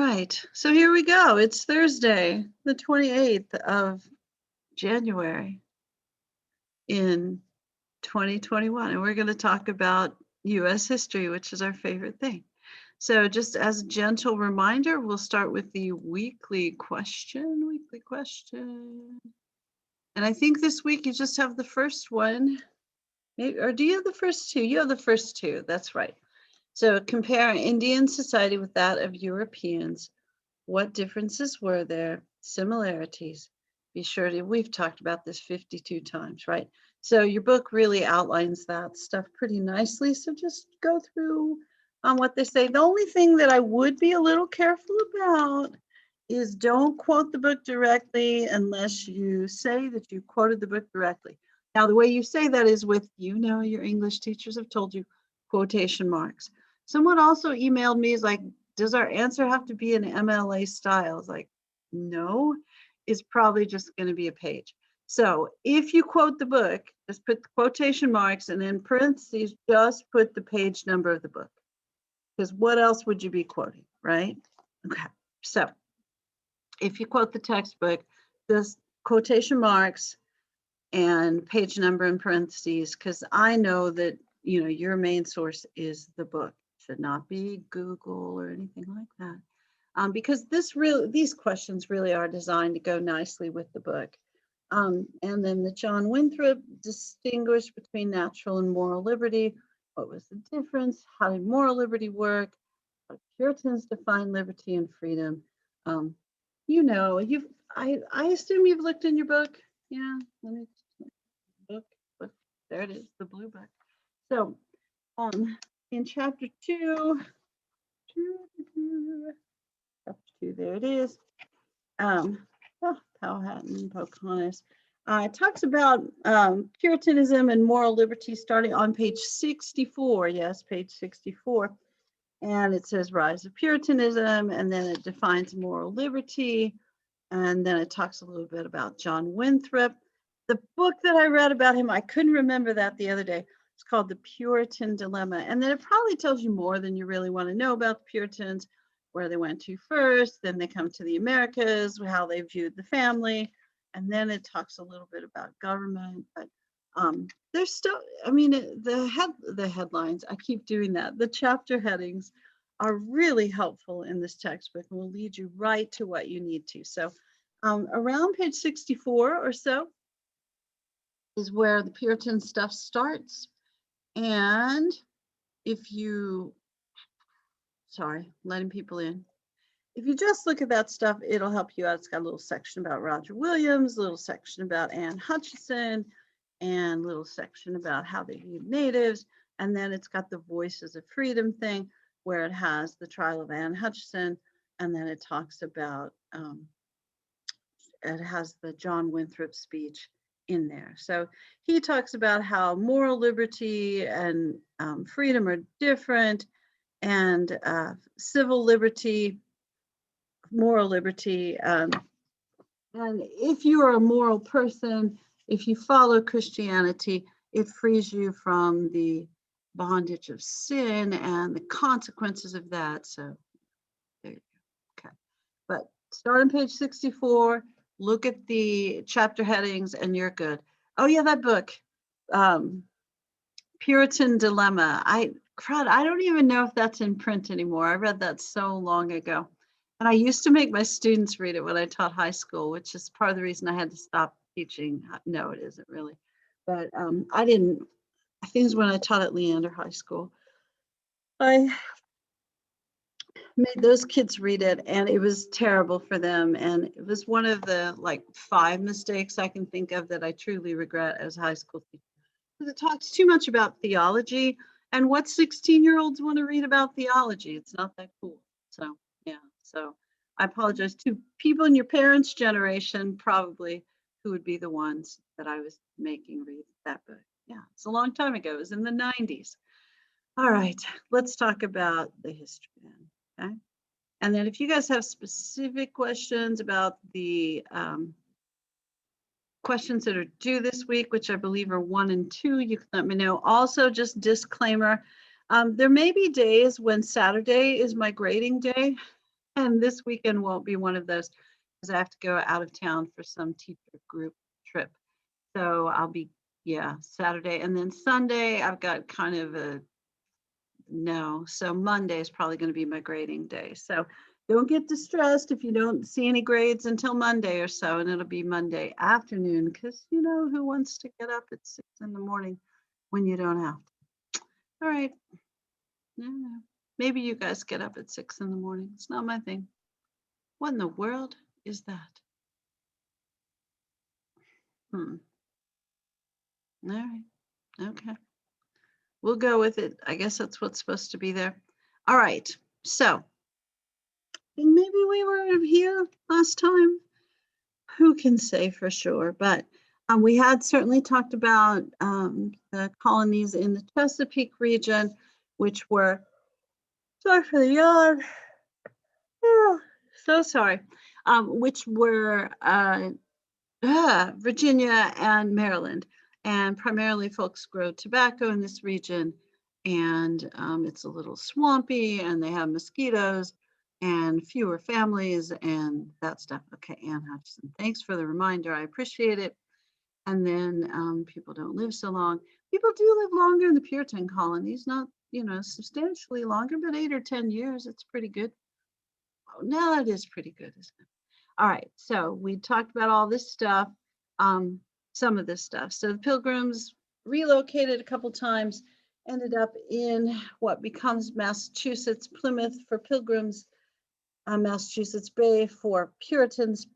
right, so here we go. It's Thursday, the 28th of January in 2021, and we're going to talk about U.S. history, which is our favorite thing. So just as a gentle reminder, we'll start with the weekly question. And I think this week you just have the first one. Maybe, or do you have the first two? You have the first two, that's right. So compare Indian society with that of Europeans. What differences were there? Similarities? Be sure to, we've talked about this 52 times, right? So your book really outlines that stuff pretty nicely. So just go through what they say. The only thing that I would be a little careful about is don't quote the book directly unless you say that you quoted the book directly. Now, the way you say that is with, your English teachers have told you, quotation marks. Someone also emailed me, is like, does our answer have to be in MLA style? It's like, no, it's probably just going to be a page. So if you quote the book, just put the quotation marks and in parentheses, just put the page number of the book. Because what else would you be quoting, right? Okay, so if you quote the textbook, this quotation marks and page number in parentheses, because I know that, your main source is the book. Should not be Google or anything like that. Because these questions really are designed to go nicely with the book. And then the John Winthrop distinguished between natural and moral liberty. What was the difference? How did moral liberty work? How Puritans define liberty and freedom. I assume you've looked in your book. Yeah, let me book. There it is, the blue book. So in chapter 2, there it is. Powhatan, Pocahontas. It talks about Puritanism and moral liberty starting on page 64. Yes, page 64. And it says rise of Puritanism, and then it defines moral liberty. And then it talks a little bit about John Winthrop. The book that I read about him, I couldn't remember that the other day. It's called The Puritan Dilemma. And then it probably tells you more than you really want to know about the Puritans, where they went to first, then they come to the Americas, how they viewed the family. And then it talks a little bit about government. But there's still, the headlines, I keep doing that. The chapter headings are really helpful in this textbook and will lead you right to what you need to. So around page 64 or so is where the Puritan stuff starts. And if you, letting people in. If you just look at that stuff, it'll help you out. It's got a little section about Roger Williams, a little section about Anne Hutchinson, and a little section about how they viewed natives. And then it's got the Voices of Freedom thing, where it has the trial of Anne Hutchinson, and then it talks about, it has the John Winthrop speech in there. So he talks about how moral liberty and freedom are different, and civil liberty, moral liberty. And if you are a moral person, if you follow Christianity, it frees you from the bondage of sin and the consequences of that. So there you go. Okay. But start on page 64, look at the chapter headings, and you're good. Oh yeah, that book, Puritan Dilemma. I don't even know if that's in print anymore. I read that so long ago. And I used to make my students read it when I taught high school, which is part of the reason I had to stop teaching. No, it isn't really. But I think it was when I taught at Leander High School. I made those kids read it, and it was terrible for them. And it was one of the 5 mistakes I can think of that I truly regret as a high school teacher. Because it talks too much about theology, and what 16-year-olds want to read about theology? It's not that cool. So yeah, so I apologize to people in your parents' generation, probably, who would be the ones that I was making read that book. Yeah, it's a long time ago. It was in the 90s. All right, let's talk about the history then, okay? And then if you guys have specific questions about the questions that are due this week, which I believe are 1 and 2, you can let me know. Also, just disclaimer, there may be days when Saturday is my grading day. And this weekend won't be one of those because I have to go out of town for some teacher group trip. So I'll be, yeah, Saturday. And then Sunday, I've got kind of a no. So Monday is probably going to be my grading day. So don't get distressed if you don't see any grades until Monday or so. And it'll be Monday afternoon because you know who wants to get up at 6 in the morning when you don't have to. All right. No. Maybe you guys get up at 6 in the morning. It's not my thing. What in the world is that? Hmm. All right. Okay. We'll go with it. I guess that's what's supposed to be there. All right. So I think maybe we were here last time. Who can say for sure? But we had certainly talked about the colonies in the Chesapeake region, which were, sorry for the yawn. Oh, so sorry, which were Virginia and Maryland. And primarily folks grow tobacco in this region. And it's a little swampy and they have mosquitoes and fewer families and that stuff. Okay, Ann Hutchinson, thanks for the reminder. I appreciate it. And then people don't live so long. People do live longer in the Puritan colonies, not, you know, substantially longer, but 8 or 10 years. It's pretty good. Oh, no, that is pretty good, isn't it? All right, so we talked about all this stuff, some of this stuff. So the Pilgrims relocated a couple times, ended up in what becomes Massachusetts, Plymouth for Pilgrims, Massachusetts Bay for Puritans.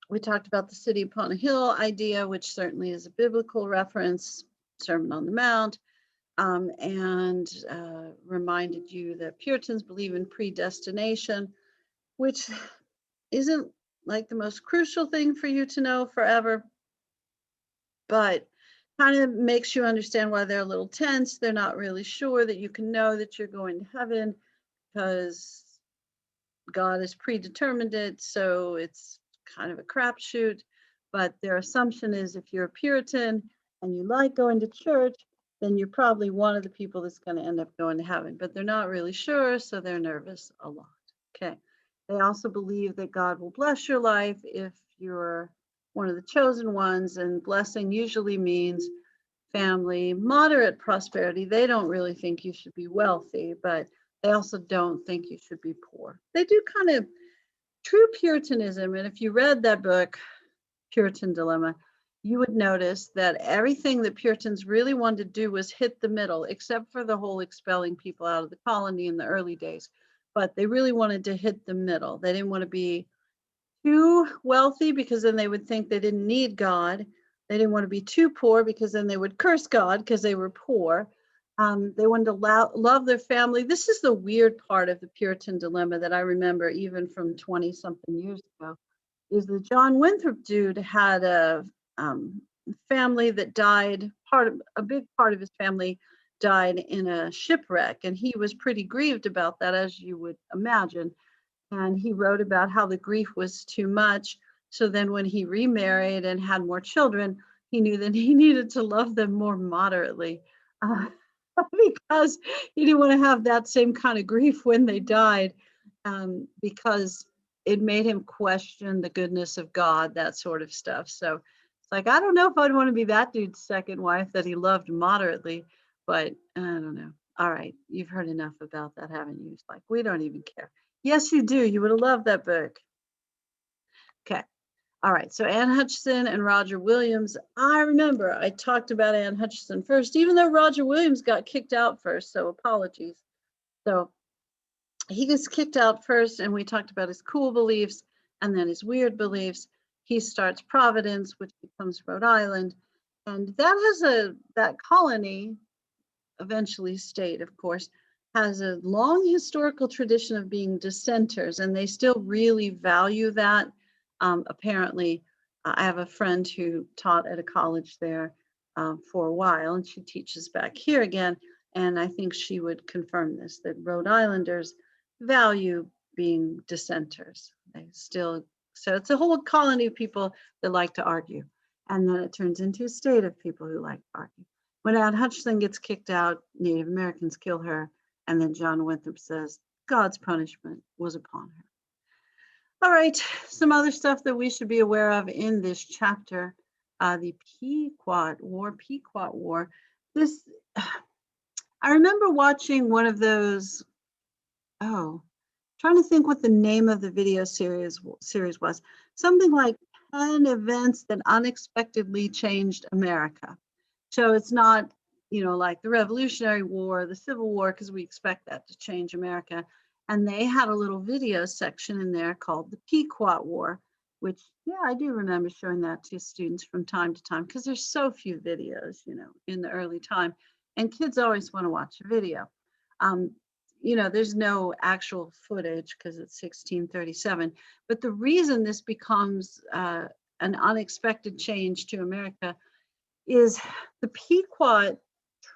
We talked about the city upon a hill idea, which certainly is a biblical reference, Sermon on the Mount, and reminded you that Puritans believe in predestination, which isn't like the most crucial thing for you to know forever, but kind of makes you understand why they're a little tense. They're not really sure that you can know that you're going to heaven because God has predetermined it. So it's kind of a crapshoot. But their assumption is if you're a Puritan and you like going to church, then you're probably one of the people that's going to end up going to heaven. But they're not really sure, so they're nervous a lot. Okay. They also believe that God will bless your life if you're one of the chosen ones, and blessing usually means family, moderate prosperity. They don't really think you should be wealthy, but they also don't think you should be poor. They do kind of true Puritanism. And if you read that book, Puritan Dilemma, you would notice that everything that Puritans really wanted to do was hit the middle, except for the whole expelling people out of the colony in the early days. But they really wanted to hit the middle. They didn't want to be too wealthy because then they would think they didn't need God. They didn't want to be too poor because then they would curse God because they were poor. They wanted to love their family. This is the weird part of the Puritan dilemma that I remember even from 20 something years ago, is that John Winthrop dude had a family that died. A big part of his family died in a shipwreck, and he was pretty grieved about that, as you would imagine. And he wrote about how the grief was too much. So then when he remarried and had more children, he knew that he needed to love them more moderately because he didn't want to have that same kind of grief when they died, because it made him question the goodness of God, that sort of stuff. So it's like, I don't know if I'd want to be that dude's second wife that he loved moderately, but I don't know. All right, you've heard enough about that, haven't you? It's like, we don't even care. Yes, you do. You would have loved that book. Okay. All right. So Ann Hutchinson and Roger Williams. I remember I talked about Ann Hutchinson first, even though Roger Williams got kicked out first. So apologies. So he gets kicked out first, and we talked about his cool beliefs and then his weird beliefs. He starts Providence, which becomes Rhode Island. And that colony, eventually state, of course, has a long historical tradition of being dissenters, and they still really value that. Apparently, I have a friend who taught at a college there for a while, and she teaches back here again, and I think she would confirm this, that Rhode Islanders value being dissenters. They still, so it's a whole colony of people that like to argue, and then it turns into a state of people who like to argue. When Ann Hutchinson gets kicked out, Native Americans kill her, and then John Winthrop says, God's punishment was upon her. All right, some other stuff that we should be aware of in this chapter, the Pequot War. This, I remember watching one of those, trying to think what the name of the video series was. Something like 10 events that unexpectedly changed America. So it's not, like the Revolutionary War, the Civil War, because we expect that to change America. And they had a little video section in there called the Pequot War, which, yeah, I do remember showing that to students from time to time because there's so few videos, in the early time. And kids always want to watch a video. There's no actual footage because it's 1637. But the reason this becomes an unexpected change to America is the Pequot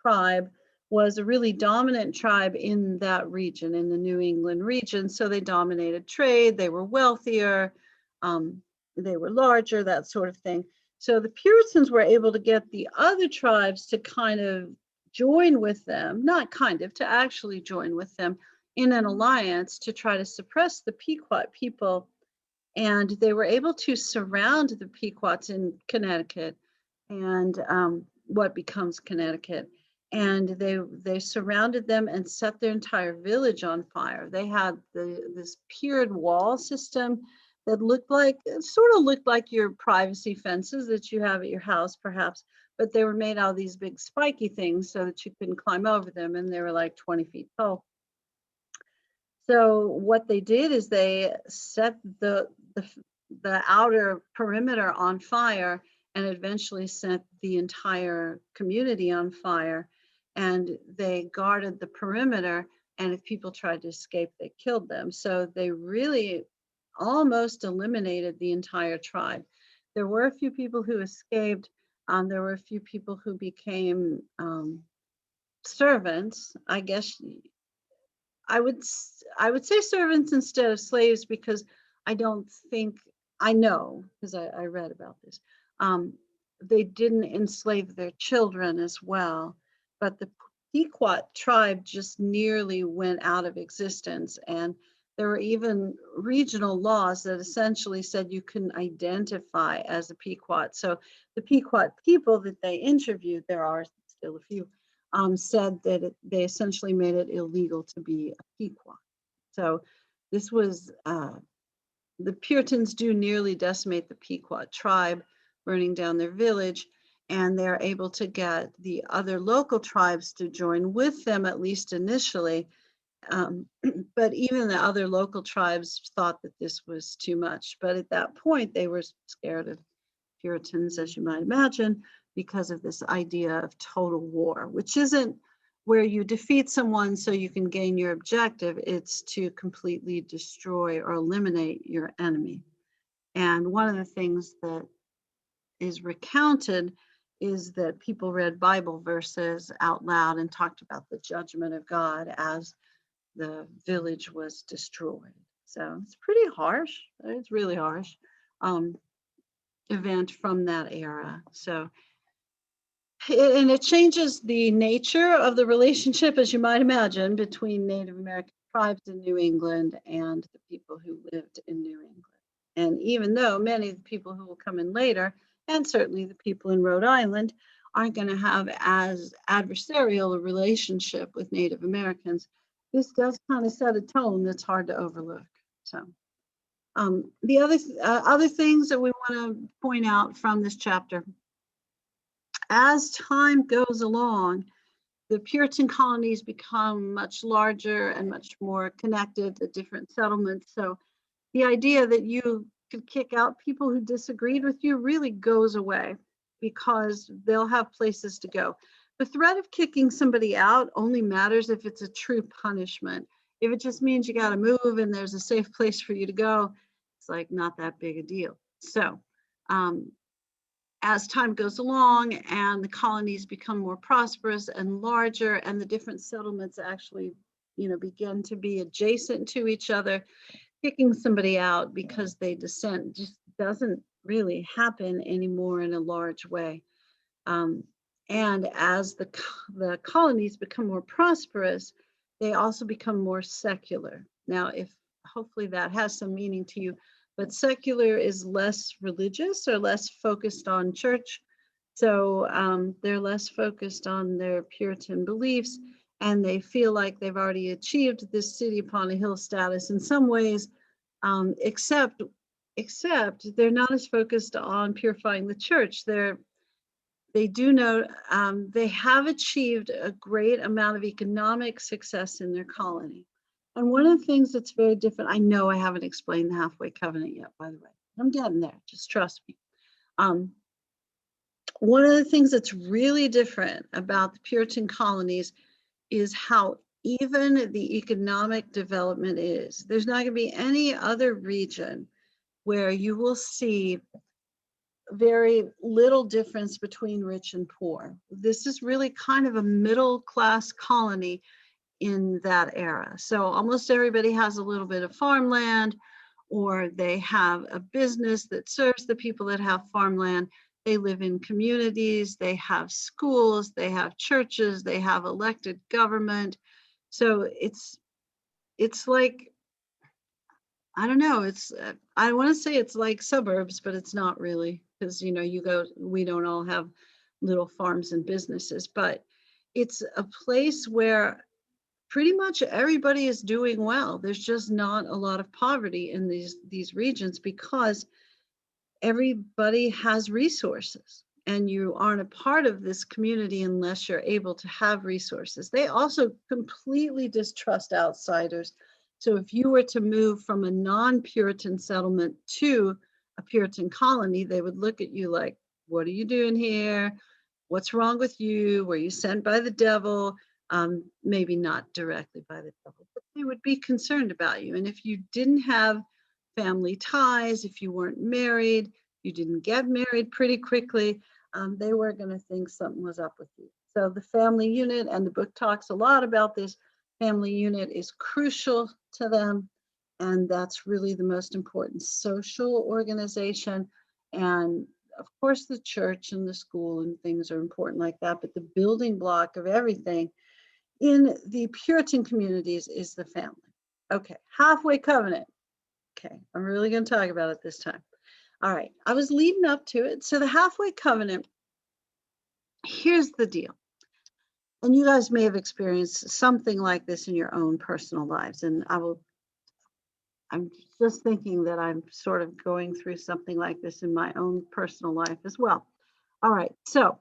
tribe was a really dominant tribe in that region, in the New England region. So they dominated trade, they were wealthier, they were larger, that sort of thing. So the Puritans were able to get the other tribes to kind of join with them, to actually join with them in an alliance to try to suppress the Pequot people. And they were able to surround the Pequots in Connecticut and what becomes Connecticut. And they surrounded them and set their entire village on fire. They had this piered wall system that sort of looked like your privacy fences that you have at your house, perhaps, but they were made out of these big spiky things so that you couldn't climb over them, and they were like 20 feet tall. So what they did is they set the outer perimeter on fire and eventually set the entire community on fire. And they guarded the perimeter, and if people tried to escape, they killed them. So they really almost eliminated the entire tribe. There were a few people who escaped. There were a few people who became servants. I guess I would say servants instead of slaves, because I know, because I read about this. They didn't enslave their children as well, but the Pequot tribe just nearly went out of existence. And there were even regional laws that essentially said you couldn't identify as a Pequot. So the Pequot people that they interviewed, there are still a few, said that they essentially made it illegal to be a Pequot. So this was, the Puritans do nearly decimate the Pequot tribe, burning down their village, and they're able to get the other local tribes to join with them, at least initially. But even the other local tribes thought that this was too much. But at that point, they were scared of Puritans, as you might imagine, because of this idea of total war, which isn't where you defeat someone so you can gain your objective. It's to completely destroy or eliminate your enemy. And one of the things that is recounted is that people read Bible verses out loud and talked about the judgment of God as the village was destroyed. So it's pretty harsh. It's really harsh event from that era. So, and it changes the nature of the relationship, as you might imagine, between Native American tribes in New England and the people who lived in New England. And even though many of the people who will come in later, and certainly the people in Rhode Island, aren't going to have as adversarial a relationship with Native Americans, this does kind of set a tone that's hard to overlook. So the other things that we want to point out from this chapter, as time goes along, the Puritan colonies become much larger and much more connected to different settlements. So the idea that you could kick out people who disagreed with you really goes away, because they'll have places to go. The threat of kicking somebody out only matters if it's a true punishment. If it just means you got to move and there's a safe place for you to go, it's like not that big a deal. So as time goes along and the colonies become more prosperous and larger, and the different settlements actually, begin to be adjacent to each other, kicking somebody out because they dissent just doesn't really happen anymore in a large way. And as the colonies become more prosperous, they also become more secular. Now, if hopefully that has some meaning to you, but secular is less religious or less focused on church. So they're less focused on their Puritan beliefs, and they feel like they've already achieved this city upon a hill status in some ways, except they're not as focused on purifying the church. They do know they have achieved a great amount of economic success in their colony. And one of the things that's very different, I know I haven't explained the halfway covenant yet, by the way. I'm getting there, just trust me. One of the things that's really different about the Puritan colonies is how even the economic development is. There's not going to be any other region where you will see very little difference between rich and poor. This is really kind of a middle class colony in that era. So almost everybody has a little bit of farmland, or they have a business that serves the people that have farmland. They live in communities, they have schools, they have churches, they have elected government. So it's like, I don't know, I want to say it's like suburbs, but it's not really, because we don't all have little farms and businesses, but it's a place where pretty much everybody is doing well. There's just not a lot of poverty in these regions because everybody has resources, and you aren't a part of this community unless you're able to have resources. They also completely distrust outsiders. So if you were to move from a non-Puritan settlement to a Puritan colony, they would look at you like, what are you doing here? What's wrong with you? Were you sent by the devil? Maybe not directly by the devil, but they would be concerned about you. And if you didn't have family ties, if you weren't married, you didn't get married pretty quickly, they were going to think something was up with you. So the family unit, and the book talks a lot about this, family unit is crucial to them. And that's really the most important social organization. And of course, the church and the school and things are important like that. But the building block of everything in the Puritan communities is the family. Okay, halfway covenant. Okay, I'm really going to talk about it this time. All right, I was leading up to it. So the halfway covenant, here's the deal. And you guys may have experienced something like this in your own personal lives. And I'm just thinking that I'm sort of going through something like this in my own personal life as well. All right, so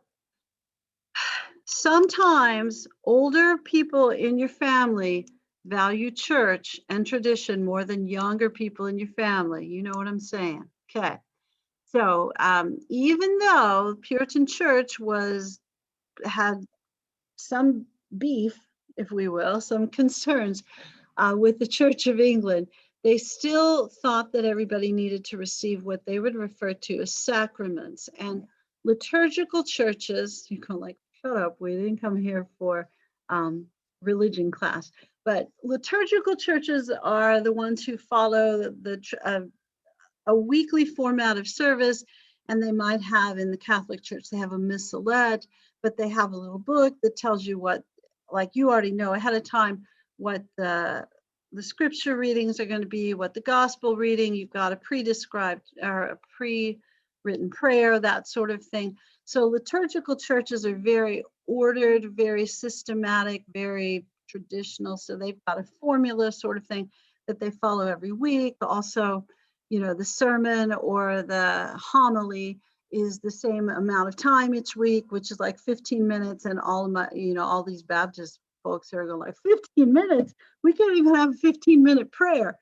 sometimes older people in your family value church and tradition more than younger people in your family. You know what I'm saying? Okay. So even though Puritan church had some beef, if we will, some concerns with the Church of England, they still thought that everybody needed to receive what they would refer to as sacraments. And liturgical churches, you go like, shut up, we didn't come here for religion class. But liturgical churches are the ones who follow a weekly format of service, and they might have, in the Catholic Church, they have a missalette, but they have a little book that tells you what, like you already know ahead of time, what the scripture readings are going to be, what the gospel reading, you've got a pre-described or a pre-written prayer, that sort of thing. So liturgical churches are very ordered, very systematic, very traditional. So they've got a formula sort of thing that they follow every week. Also, the sermon or the homily is the same amount of time each week, which is like 15 minutes. And all these Baptist folks are going like, 15 minutes? We can't even have a 15-minute prayer.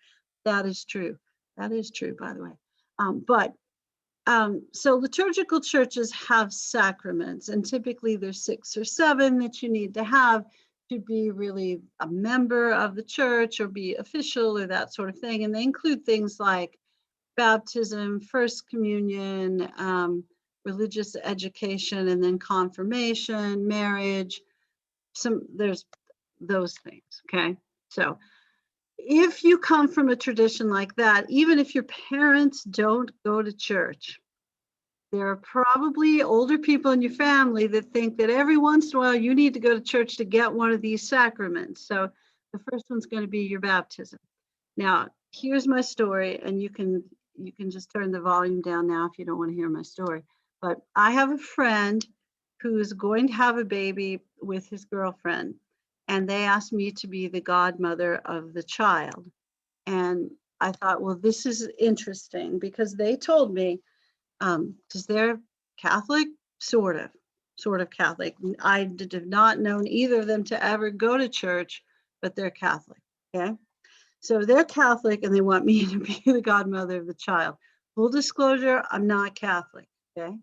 That is true. That is true, by the way. So liturgical churches have sacraments, and typically there's 6 or 7 that you need to have to be really a member of the church or be official or that sort of thing. And they include things like baptism, first communion, religious education, and then confirmation, marriage. There's those things, okay? So if you come from a tradition like that, even if your parents don't go to church, there are probably older people in your family that think that every once in a while you need to go to church to get one of these sacraments. So The first one's going to be your baptism. Now, here's my story, and you can just turn the volume down now if you don't want to hear my story. But I have a friend who's going to have a baby with his girlfriend, and they asked me to be the godmother of the child. And I thought, well, this is interesting because they told me, because they're Catholic, sort of Catholic. I did not known either of them to ever go to church, but they're Catholic. Okay. So they're Catholic and they want me to be the godmother of the child. Full disclosure, I'm not Catholic. Okay.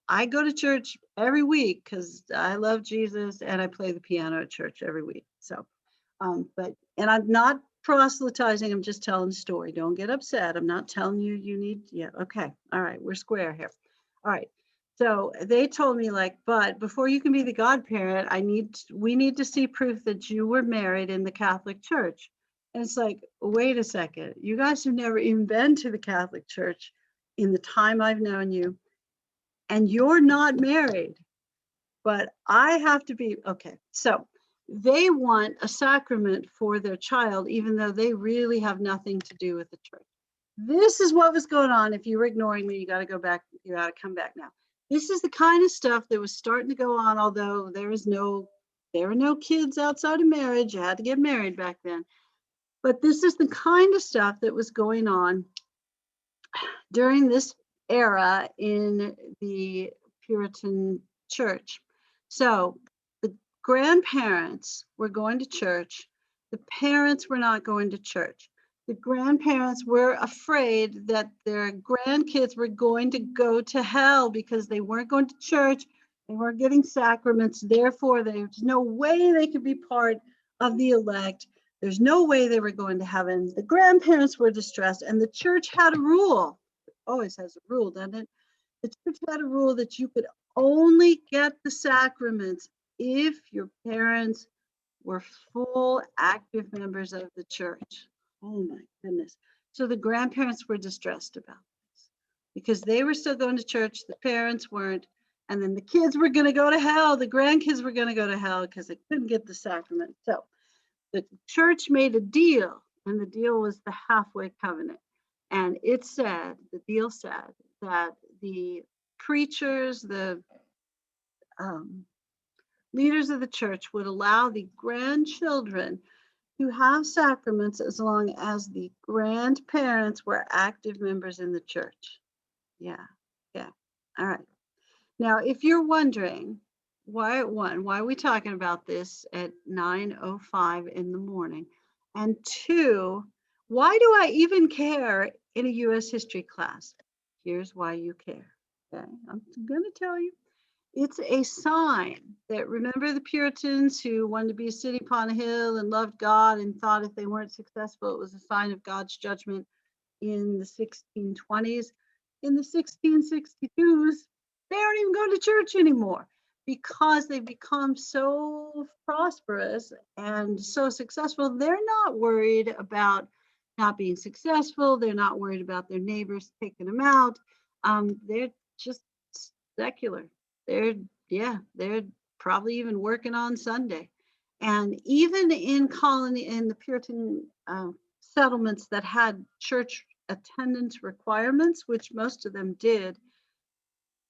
I go to church every week because I love Jesus and I play the piano at church every week. So, and I'm not proselytizing, I'm just telling the story. Don't get upset. I'm not telling you yeah, okay. All right, we're square here. All right. So they told me like, but before you can be the godparent, we need to see proof that you were married in the Catholic Church. And it's like, wait a second, you guys have never even been to the Catholic Church in the time I've known you, and you're not married, but I have to be, okay. So they want a sacrament for their child, even though they really have nothing to do with the church. This is what was going on. If you were ignoring me, you got to go back, you got to come back now. This is the kind of stuff that was starting to go on, although there were no kids outside of marriage. You had to get married back then. But this is the kind of stuff that was going on during this era in the Puritan church. So the grandparents were going to church. The parents were not going to church. The grandparents were afraid that their grandkids were going to go to hell because they weren't going to church. They weren't getting sacraments. Therefore, there's no way they could be part of the elect. There's no way they were going to heaven. The grandparents were distressed, and the church had a rule. It always has a rule, doesn't it? The church had a rule that you could only get the sacraments if your parents were full active members of the church. Oh my goodness. So the grandparents were distressed about this because they were still going to church, the parents weren't, and then the kids were going to go to hell, the grandkids were going to go to hell because they couldn't get the sacrament. So the church made a deal, and the deal was the halfway covenant. And it said, the deal said that the preachers, the leaders of the church would allow the grandchildren to have sacraments as long as the grandparents were active members in the church. Yeah, yeah. All right. Now, if you're wondering why are we talking about this at 9:05 in the morning? And two, why do I even care in a US history class? Here's why you care. Okay, I'm going to tell you. It's a sign that, remember the Puritans who wanted to be a city upon a hill and loved God and thought if they weren't successful, it was a sign of God's judgment in the 1620s. In the 1662s, they aren't even going to church anymore because they've become so prosperous and so successful. They're not worried about not being successful. They're not worried about their neighbors taking them out. They're just secular. They're probably even working on Sunday. And even in the Puritan settlements that had church attendance requirements, which most of them did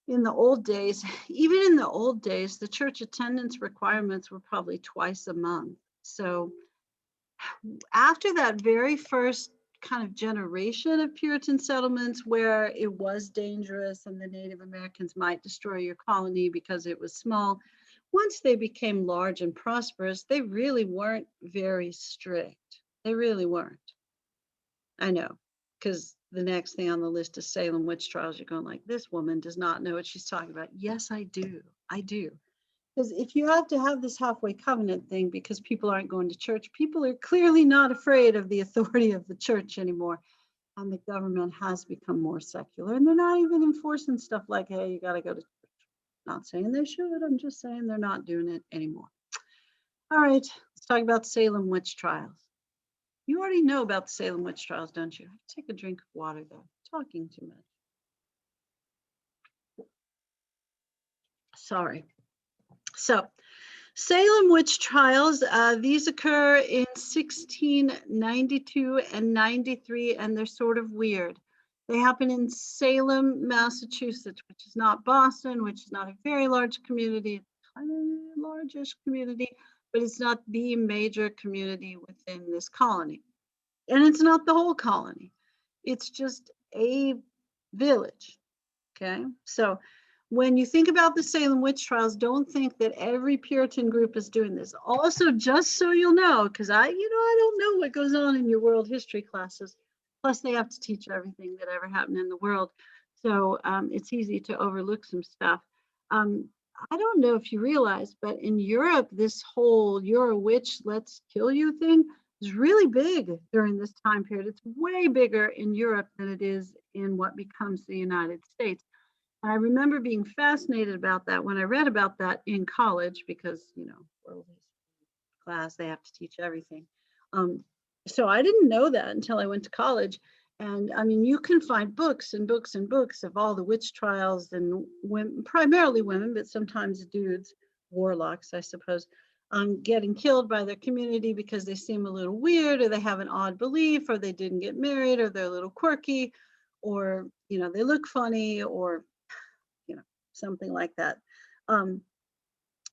in the old days, even in the old days, the church attendance requirements were probably twice a month. So after that very first kind of generation of Puritan settlements where it was dangerous and the Native Americans might destroy your colony because it was small, once they became large and prosperous, they really weren't very strict. They really weren't. I know, because the next thing on the list is Salem witch trials. You're going like, this woman does not know what she's talking about. Yes, I do. I do. Because if you have to have this halfway covenant thing because people aren't going to church, people are clearly not afraid of the authority of the church anymore. And the government has become more secular. And they're not even enforcing stuff like, hey, you got to go to church. Not saying they should. I'm just saying they're not doing it anymore. All right, let's talk about Salem witch trials. You already know about the Salem witch trials, don't you? Take a drink of water, though. Talking too much. Sorry. So Salem witch trials, these occur in 1692 and 93, and they're sort of weird. They happen in Salem, Massachusetts, which is not Boston, which is not a very large community, it's kind of the largest community, but it's not the major community within this colony. And it's not the whole colony. It's just a village, okay? So when you think about the Salem witch trials, don't think that every Puritan group is doing this. Also, just so you'll know, because I don't know what goes on in your world history classes. Plus, they have to teach everything that ever happened in the world. So it's easy to overlook some stuff. I don't know if you realize, but in Europe, this whole "you're a witch, let's kill you" thing is really big during this time period. It's way bigger in Europe than it is in what becomes the United States. And I remember being fascinated about that when I read about that in college, because, world history class, they have to teach everything. So I didn't know that until I went to college. And I mean, you can find books and books and books of all the witch trials, and women, primarily women, but sometimes dudes, warlocks, I suppose, getting killed by their community because they seem a little weird, or they have an odd belief, or they didn't get married, or they're a little quirky, or they look funny, or something like that.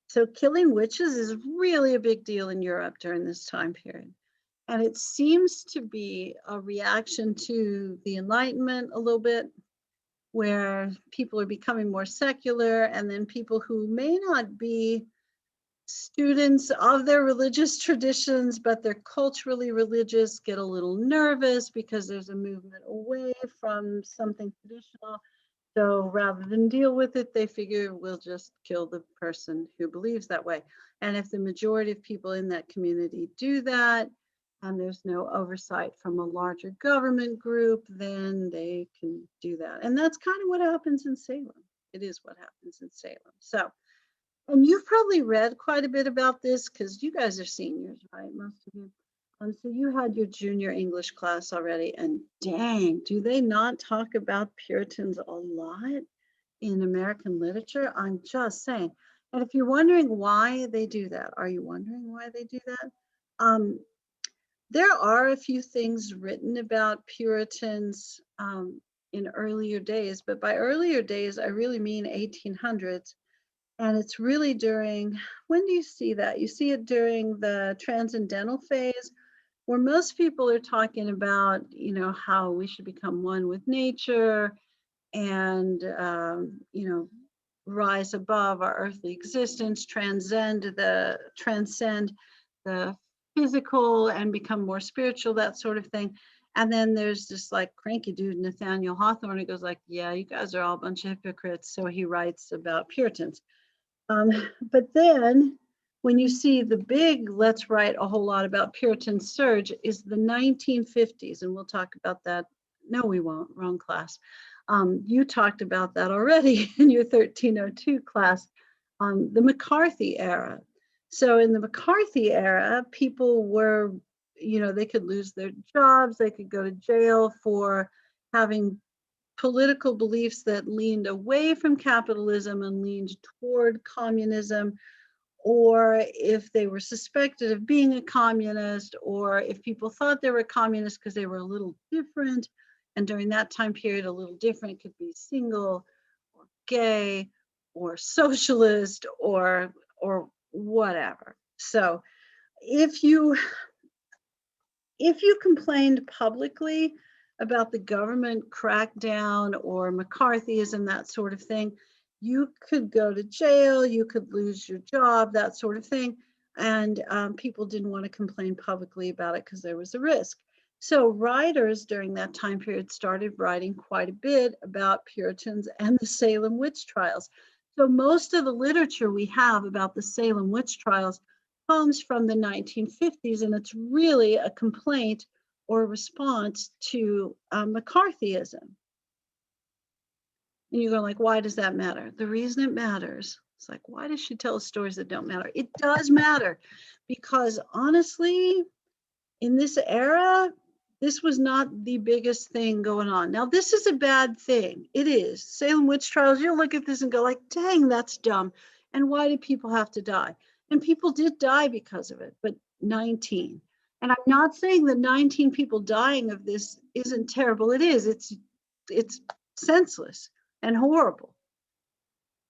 So killing witches is really a big deal in Europe during this time period. And it seems to be a reaction to the Enlightenment a little bit, where people are becoming more secular, and then people who may not be students of their religious traditions, but they're culturally religious, get a little nervous because there's a movement away from something traditional. So rather than deal with it, they figure we'll just kill the person who believes that way. And if the majority of people in that community do that, and there's no oversight from a larger government group, then they can do that. And that's kind of what happens in Salem. It is what happens in Salem. So, and you've probably read quite a bit about this because you guys are seniors, right? Most of you. So you had your junior English class already, and dang, do they not talk about Puritans a lot in American literature? I'm just saying. And if you're wondering why they do that, are you wondering why they do that? There are a few things written about Puritans in earlier days, but by earlier days, I really mean 1800s. And it's really during, when do you see that? You see it during the transcendental phase, where most people are talking about, how we should become one with nature and, rise above our earthly existence, transcend the physical and become more spiritual, that sort of thing. And then there's this like cranky dude, Nathaniel Hawthorne, who goes like, yeah, you guys are all a bunch of hypocrites. So he writes about Puritans. But then when you see the big let's write a whole lot about Puritan surge is the 1950s, and we'll talk about that. No, we won't, wrong class. You talked about that already in your 1302 class, the McCarthy era. So in the McCarthy era, people were, they could lose their jobs, they could go to jail for having political beliefs that leaned away from capitalism and leaned toward communism, or if they were suspected of being a communist, or if people thought they were communists because they were a little different. And during that time period, a little different could be single or gay or socialist or whatever. So if you complained publicly about the government crackdown or McCarthyism, that sort of thing, you could go to jail, you could lose your job, that sort of thing. And people didn't want to complain publicly about it because there was a risk. So writers during that time period started writing quite a bit about Puritans and the Salem witch trials. So most of the literature we have about the Salem witch trials comes from the 1950s, and it's really a complaint or a response to McCarthyism. And you're going like, why does that matter? The reason it matters, it's like, why does she tell us stories that don't matter? It does matter, because honestly, in this era, this was not the biggest thing going on. Now, this is a bad thing. It is. Salem witch trials, you'll look at this and go like, dang, that's dumb. And why do people have to die? And people did die because of it, but 19. And I'm not saying that 19 people dying of this isn't terrible. It is. It's senseless and horrible.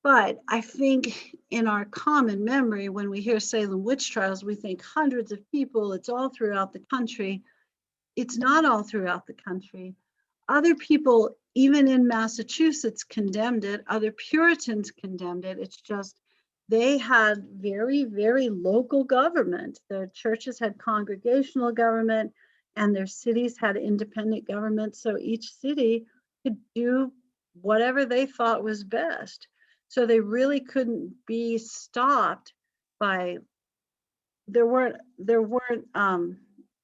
But I think in our common memory, when we hear Salem witch trials, we think hundreds of people, it's all throughout the country. It's not all throughout the country. Other people, even in Massachusetts, condemned it. Other Puritans condemned it. It's just they had very, very local government. Their churches had congregational government and their cities had independent government. So each city could do whatever they thought was best. So they really couldn't be stopped by, there weren't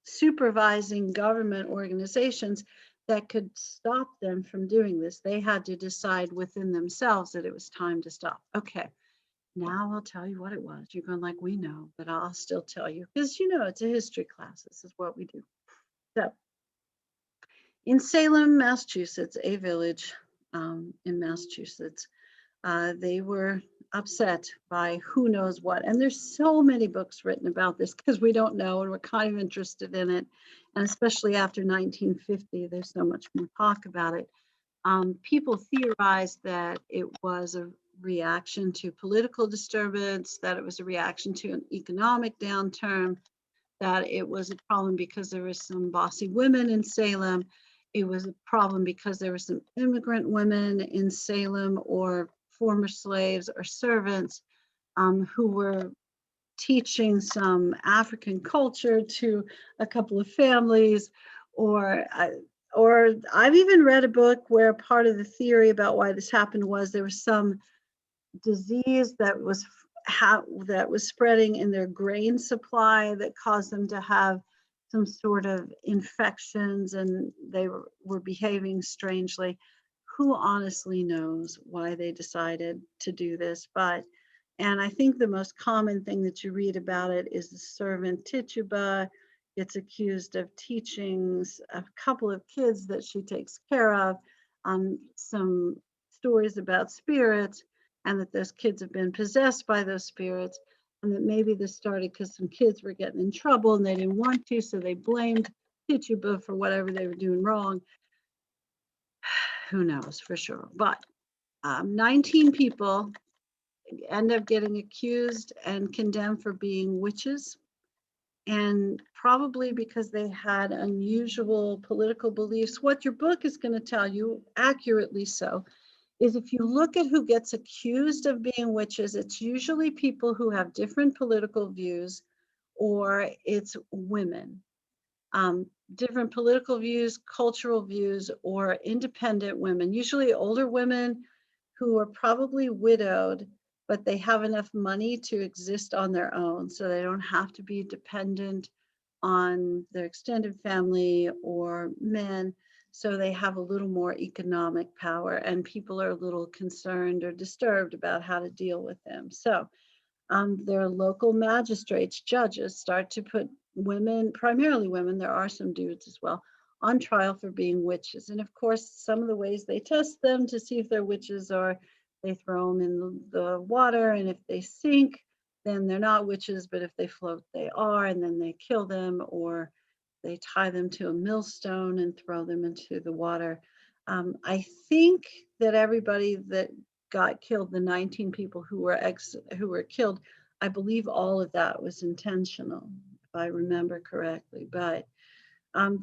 supervising government organizations that could stop them from doing this. They had to decide within themselves that it was time to stop. Okay, now I'll tell you what it was. You're going like, we know, but I'll still tell you because it's a history class. This is what we do. So in Salem, Massachusetts, a village in Massachusetts, they were upset by who knows what. And there's so many books written about this because we don't know and we're kind of interested in it. And especially after 1950, there's so much more talk about it. People theorized that it was a reaction to political disturbance, that it was a reaction to an economic downturn, that it was a problem because there was some bossy women in Salem. It was a problem because there were some immigrant women in Salem or former slaves or servants who were teaching some African culture to a couple of families, or I've even read a book where part of the theory about why this happened was there was some disease that was spreading in their grain supply that caused them to have some sort of infections and they were behaving strangely. Who honestly knows why they decided to do this? And I think the most common thing that you read about it is the servant Tituba gets accused of teaching a couple of kids that she takes care of some stories about spirits, and that those kids have been possessed by those spirits, and that maybe this started because some kids were getting in trouble and they didn't want to, so they blamed Tituba for whatever they were doing wrong. Who knows for sure? But 19 people end up getting accused and condemned for being witches, and probably because they had unusual political beliefs. What your book is going to tell you, accurately so, is if you look at who gets accused of being witches, it's usually people who have different political views, or it's women. Different political views, cultural views, or independent women, usually older women who are probably widowed, but they have enough money to exist on their own, so they don't have to be dependent on their extended family or men. So they have a little more economic power, and people are a little concerned or disturbed about how to deal with them. So their local magistrates, judges, start to put women, primarily women, there are some dudes as well, on trial for being witches. And of course, some of the ways they test them to see if they're witches are they throw them in the water, and if they sink, then they're not witches, but if they float, they are, and then they kill them, or they tie them to a millstone and throw them into the water. I think that everybody that got killed, the 19 people who were killed, I believe all of that was intentional, if I remember correctly. But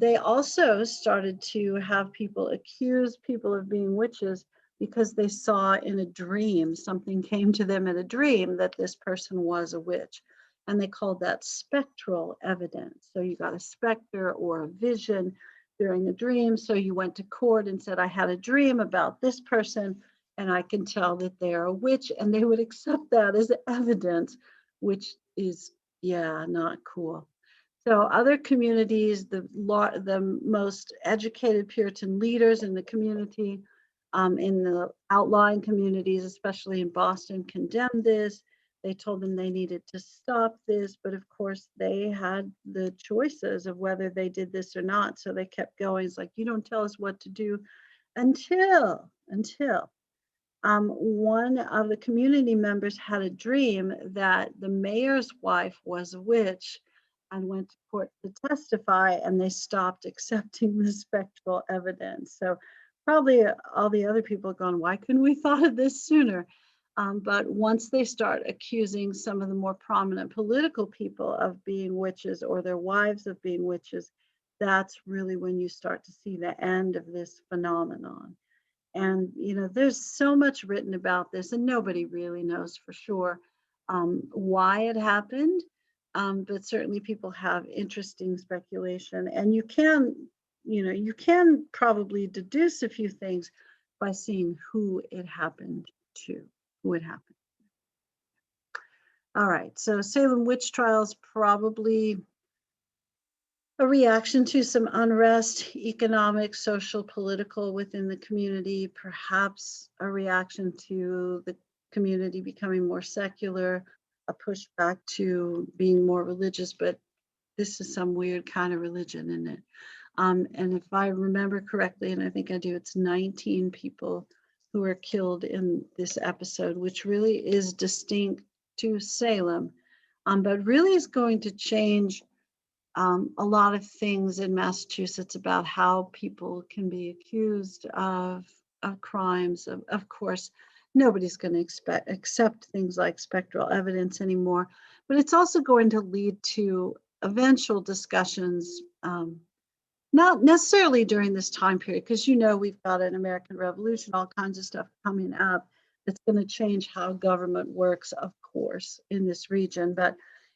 they also started to have people accuse people of being witches because they saw in a dream, something came to them in a dream that this person was a witch. And they called that spectral evidence. So you got a specter or a vision during a dream. So you went to court and said, I had a dream about this person and I can tell that they're a witch. And they would accept that as evidence, which is, yeah, not cool. So other communities, the most educated Puritan leaders in the community, in the outlying communities, especially in Boston, condemned this. They told them they needed to stop this, but of course they had the choices of whether they did this or not. So they kept going. It's like, you don't tell us what to do until One of the community members had a dream that the mayor's wife was a witch and went to court to testify, and they stopped accepting the spectral evidence. So probably all the other people are going, why couldn't we thought of this sooner? But once they start accusing some of the more prominent political people of being witches or their wives of being witches, that's really when you start to see the end of this phenomenon. And, there's so much written about this, and nobody really knows for sure why it happened. But certainly people have interesting speculation. And you can probably deduce a few things by seeing who it happened to, who it happened. All right, so Salem witch trials probably a reaction to some unrest, economic, social, political within the community, perhaps a reaction to the community becoming more secular, a pushback to being more religious, but this is some weird kind of religion, isn't it? And if I remember correctly, and I think I do, it's 19 people who were killed in this episode, which really is distinct to Salem, but really is going to change a lot of things in Massachusetts about how people can be accused of crimes. Of course, nobody's going to accept things like spectral evidence anymore, but it's also going to lead to eventual discussions, not necessarily during this time period, because we've got an American Revolution, all kinds of stuff coming up that's going to change how government works, of course, in this region. But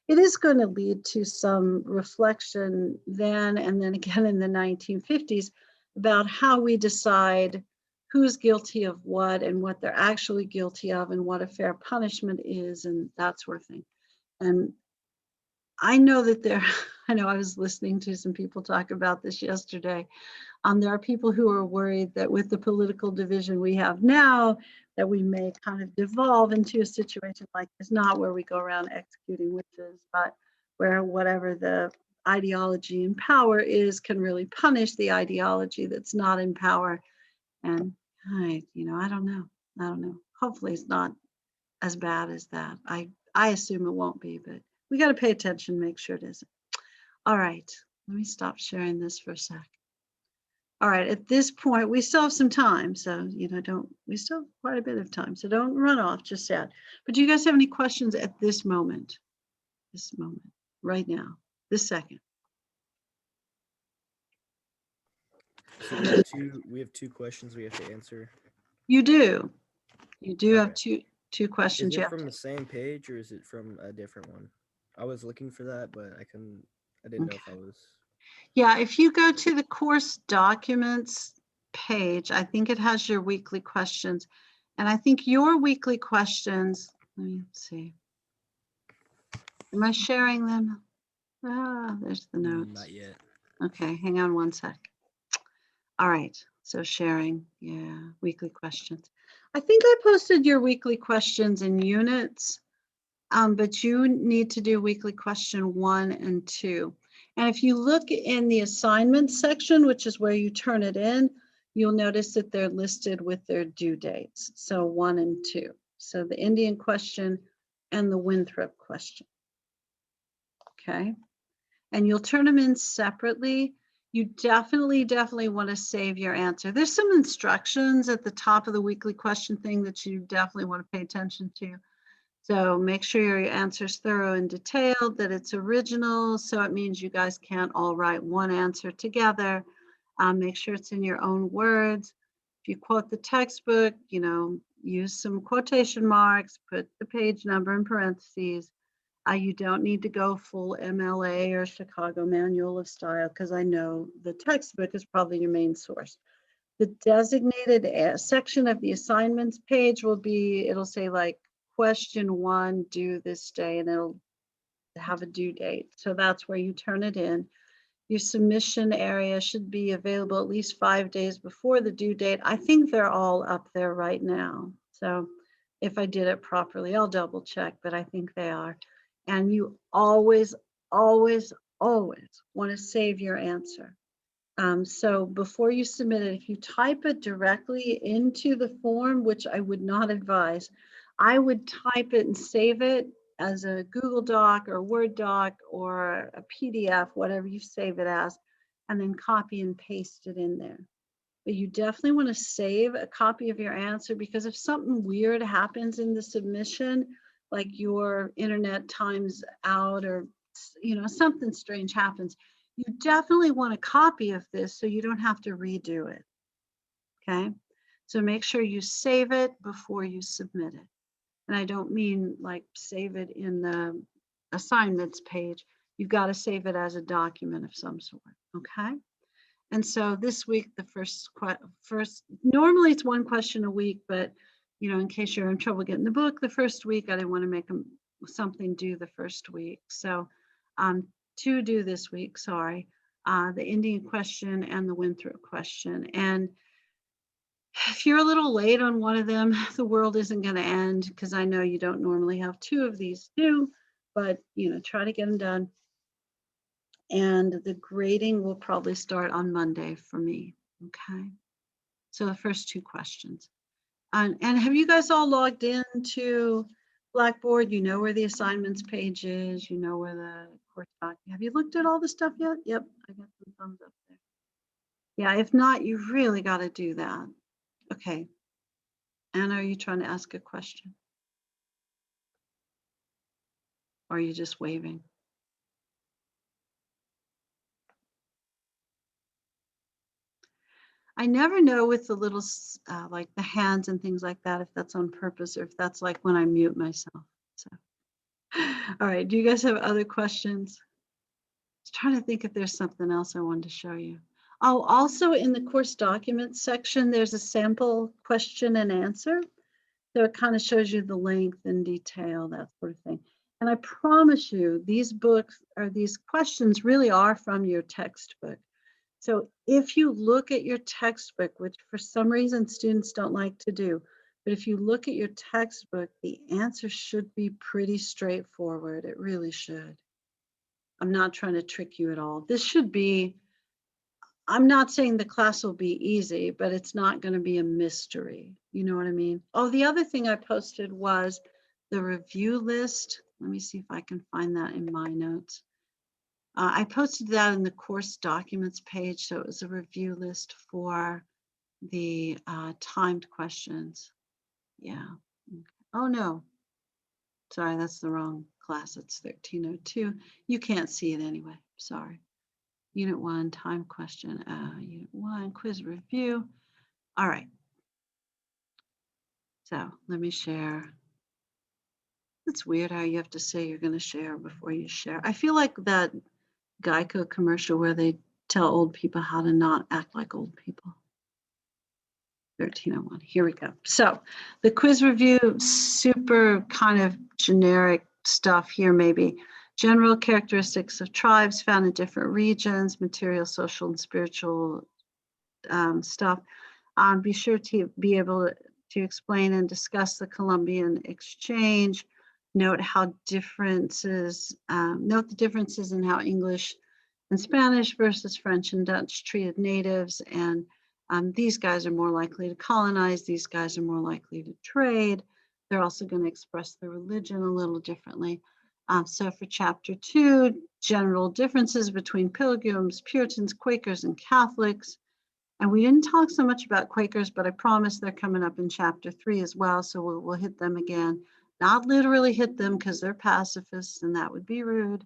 it is going to lead to some reflection then and then again in the 1950s about how we decide who's guilty of what and what they're actually guilty of and what a fair punishment is and that sort of thing. And I know that I was listening to some people talk about this yesterday. There are people who are worried that with the political division we have now, that we may kind of devolve into a situation like this, not where we go around executing witches, but where whatever the ideology in power is can really punish the ideology that's not in power. And I don't know. I don't know. Hopefully it's not as bad as that. I assume it won't be, but we got to pay attention, make sure it isn't. All right, let me stop sharing this for a sec. All right, at this point, we still have some time. So, we still have quite a bit of time. So don't run off just yet. But do you guys have any questions at this moment? This moment, right now, this second? So we have two questions we have to answer. You do. You do have Okay. two questions. Is it Yeah. from the same page or is it from a different one? I was looking for that, but I didn't know Okay. if I was. Yeah, if you go to the course documents page, I think it has your weekly questions. And I think your weekly questions, let me see. Am I sharing them? There's the notes. Not yet. Okay, hang on one sec. All right, so sharing, yeah, weekly questions. I think I posted your weekly questions in units, but you need to do weekly question 1 and 2. And if you look in the assignments section, which is where you turn it in, you'll notice that they're listed with their due dates. So 1 and 2. So the Indian question and the Winthrop question. Okay. And you'll turn them in separately. You definitely want to save your answer. There's some instructions at the top of the weekly question thing that you definitely want to pay attention to. So make sure your answer is thorough and detailed, that it's original. So it means you guys can't all write one answer together. Make sure it's in your own words. If you quote the textbook, use some quotation marks, put the page number in parentheses. You don't need to go full MLA or Chicago Manual of Style because I know the textbook is probably your main source. The designated section of the assignments page it'll say like question 1 due this day, and it'll have a due date. So that's where you turn it in. Your submission area should be available at least 5 days before the due date. I think they're all up there right now. So if I did it properly, I'll double check, but I think they are. And you always want to save your answer. So before you submit it, if you type it directly into the form, which I would not advise, I would type it and save it as a Google Doc or Word doc or a PDF, whatever you save it as, and then copy and paste it in there. But you definitely want to save a copy of your answer, because if something weird happens in the submission, like your internet times out or something strange happens, you definitely want a copy of this so you don't have to redo it. Okay, so make sure you save it before you submit it. And I don't mean like save it in the assignments page. You've got to save it as a document of some sort. Okay. And so this week, the first, normally it's one question a week, but in case you're in trouble getting the book the first week, I didn't want to make them something due the first week. So two due this week, sorry, the Indian question and the Winthrop question. And if you're a little late on one of them, the world isn't going to end, because I know you don't normally have two of these due, but try to get them done. And the grading will probably start on Monday for me. Okay. So the first two questions. And have you guys all logged into Blackboard? You know where the assignments page is, you know where the course doc. Have you looked at all the stuff yet? Yep, I got some thumbs up there. Yeah, if not, you really got to do that. Okay. Anna, are you trying to ask a question? Or are you just waving? I never know with the little, like the hands and things like that, if that's on purpose or if that's like when I mute myself. So, all right. Do you guys have other questions? I was trying to think if there's something else I wanted to show you. Oh, also in the course documents section, there's a sample question and answer. So it kind of shows you the length and detail, that sort of thing. And I promise you, these books or these questions really are from your textbook. So if you look at your textbook, which for some reason students don't like to do, but if you look at your textbook, the answer should be pretty straightforward. It really should. I'm not trying to trick you at all. This should be, I'm not saying the class will be easy, but it's not going to be a mystery. You know what I mean? Oh, the other thing I posted was the review list. Let me see if I can find that in my notes. I posted that in the course documents page. So it was a review list for the timed questions. Yeah. Okay. Oh, no. Sorry, that's the wrong class. It's 1302. You can't see it anyway. Sorry. Unit 1, time question. Unit 1, quiz review. All right. So let me share. It's weird how you have to say you're going to share before you share. I feel like that Geico commercial where they tell old people how to not act like old people. 1301. Here we go. So the quiz review, super kind of generic stuff here, maybe. General characteristics of tribes found in different regions, material, social, and spiritual stuff. Be sure to be able to explain and discuss the Columbian exchange. Note how differences, note the differences in how English and Spanish versus French and Dutch treated natives, and these guys are more likely to colonize, these guys are more likely to trade. They're also going to express their religion a little differently. So for chapter 2, general differences between Pilgrims, Puritans, Quakers, and Catholics. And we didn't talk so much about Quakers, but I promise they're coming up in chapter 3 as well. So we'll hit them again. Not literally hit them because they're pacifists and that would be rude.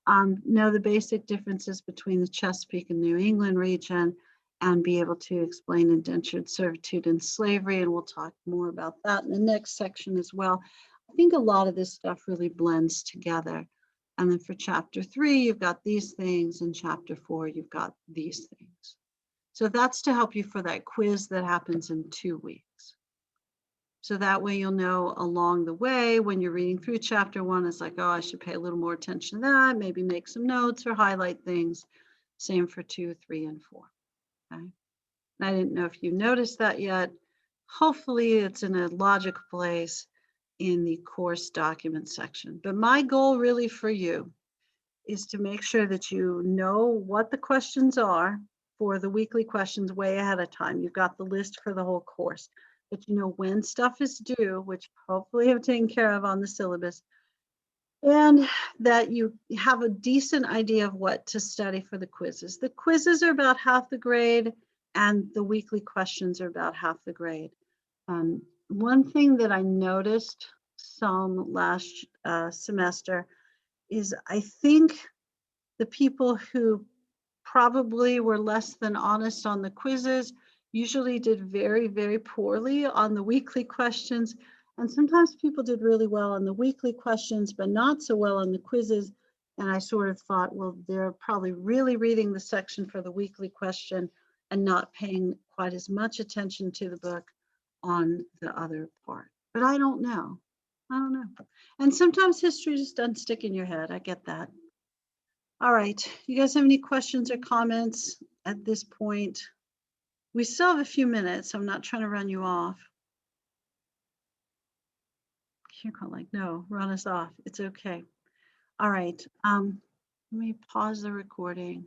Know the basic differences between the Chesapeake and New England region and be able to explain indentured servitude and slavery. And we'll talk more about that in the next section as well. I think a lot of this stuff really blends together. And then for chapter 3, you've got these things. In chapter 4, you've got these things. So that's to help you for that quiz that happens in 2 weeks. So that way you'll know along the way when you're reading through chapter 1, it's like, oh, I should pay a little more attention to that, maybe make some notes or highlight things. Same for 2, 3, and 4. Okay. And I didn't know if you noticed that yet. Hopefully it's in a logical place in the course document section. But my goal really for you is to make sure that you know what the questions are, for the weekly questions way ahead of time. You've got the list for the whole course, but you know when stuff is due, which hopefully I've taken care of on the syllabus, and that you have a decent idea of what to study for the quizzes. The quizzes are about half the grade, and the weekly questions are about half the grade. One thing that I noticed some last semester is I think the people who probably were less than honest on the quizzes usually did very, very poorly on the weekly questions. And sometimes people did really well on the weekly questions, but not so well on the quizzes. And I sort of thought, well, they're probably really reading the section for the weekly question and not paying quite as much attention to the book on the other part. But I don't know. I don't know. And sometimes history just doesn't stick in your head. I get that. All right. You guys have any questions or comments at this point? We still have a few minutes. I'm not trying to run you off. You're going like, no, run us off. It's okay. All right. Let me pause the recording.